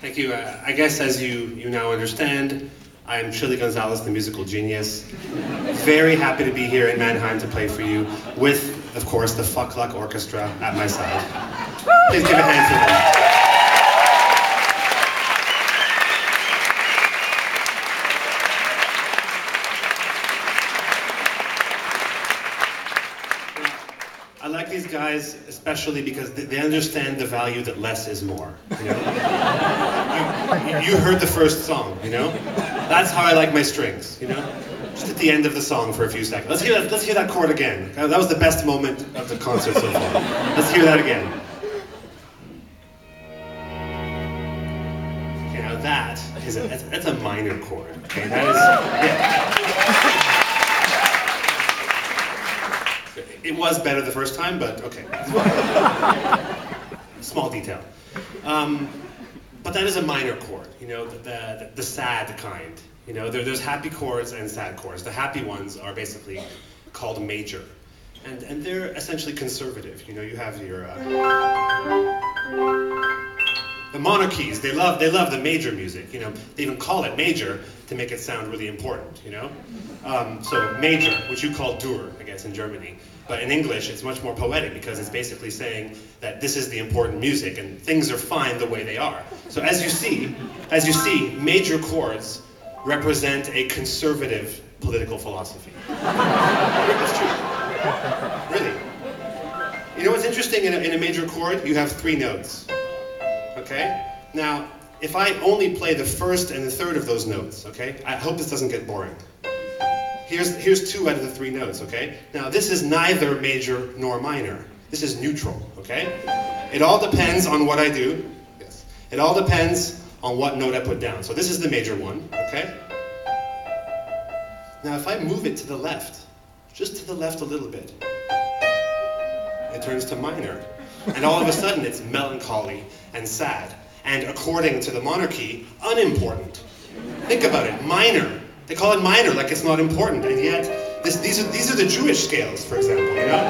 Thank you. I guess as you now understand, I am Chili Gonzales, the musical genius. Very happy to be here in Mannheim to play for you with, of course, the Fuck Luck Orchestra at my side. Please give a hand for them. I like these guys especially because they understand the value that less is more. You know? you heard the first song, you know? That's how I like my strings, you know? Just at the end of the song for a few seconds. Let's hear that chord again. That was the best moment of the concert so far. Let's hear that again. Okay, now that's a minor chord. Okay, that is, yeah. It was better the first time, but okay. Small detail. But that is a minor chord, you know, the sad kind. You know, there's happy chords and sad chords. The happy ones are basically called major. And they're essentially conservative. You know, you have your... the monarchies, they love the major music, you know. They even call it major to make it sound really important, you know. So major, which you call Dur, I guess, in Germany. But in English, it's much more poetic because it's basically saying that this is the important music and things are fine the way they are. So as you see, major chords represent a conservative political philosophy. That's true. Really. You know what's interesting in a major chord? You have 3 notes. Okay? Now, if I only play the first and the third of those notes, okay? I hope this doesn't get boring. Here's 2 out of the 3 notes, okay? Now, this is neither major nor minor. This is neutral, okay? It all depends on what I do. Yes. It all depends on what note I put down. So this is the major one, okay? Now, if I move it to the left, just to the left a little bit, it turns to minor. And all of a sudden, it's melancholy and sad. And according to the monarchy, unimportant. Think about it, minor. They call it minor, like it's not important, and yet these are the Jewish scales, for example, you know?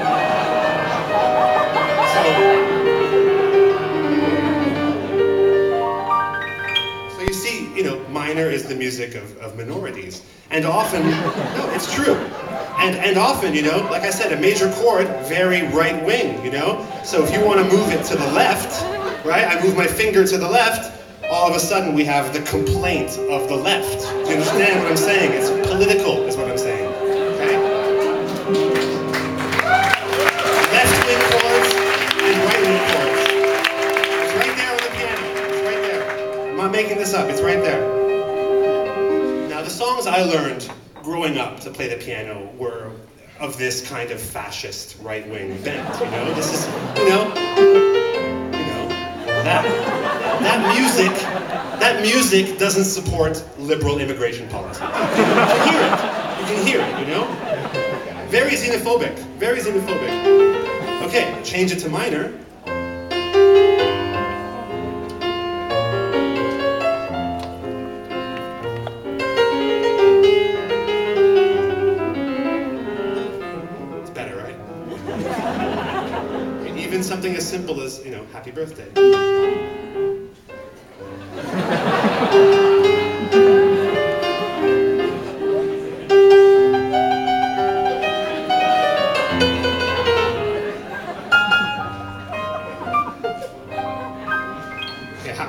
So you see, you know, minor is the music of minorities, and often, no, it's true, and often, you know, like I said, a major chord, very right wing, you know? So if you want to move it to the left, right? I move my finger to the left. All of a sudden we have the complaint of the left. Do you understand what I'm saying? It's political, is what I'm saying. Okay? Left-wing chords and right-wing chords. It's right there on the piano. It's right there. I'm not making this up. It's right there. Now, the songs I learned growing up to play the piano were of this kind of fascist right-wing bent. You know, this is, you know, that music doesn't support liberal immigration policy. You can hear it, you know? Very xenophobic, very xenophobic. Okay, change it to minor. It's better, right? Even something as simple as, you know, happy birthday.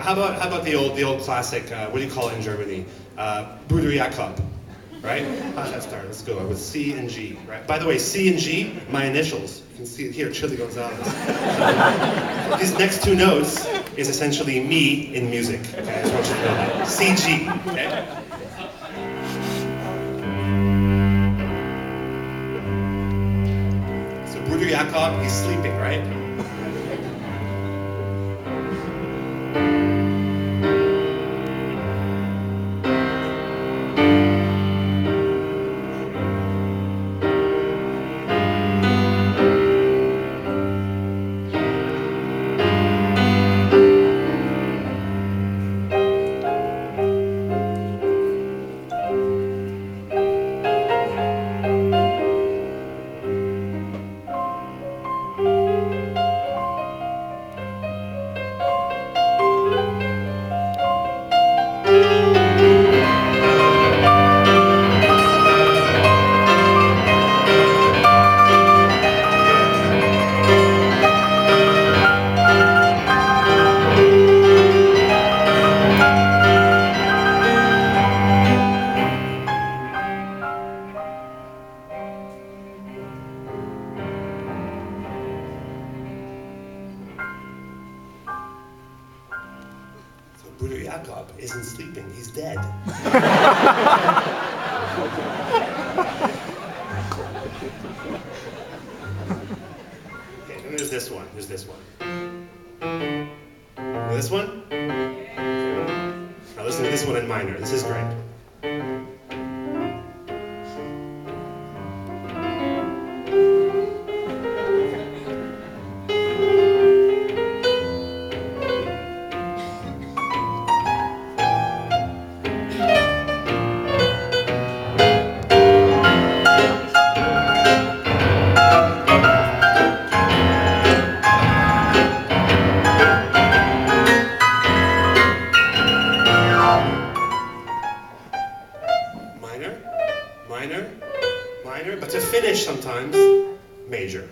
How about the old classic, what do you call it in Germany? Bruder Jakob, right? How's that start? Let's go with C and G, right? By the way, C and G, my initials. You can see it here, Chili Gonzales. These next 2 notes is essentially me in music, okay? I just want you to know that. C, G, okay? So Bruder Jakob, he's sleeping, right? Bruder Jakob isn't sleeping, he's dead. Okay, and there's this one. There's this one. This one? Now listen to this one in minor. This is great. Minor, minor, but to finish sometimes, major.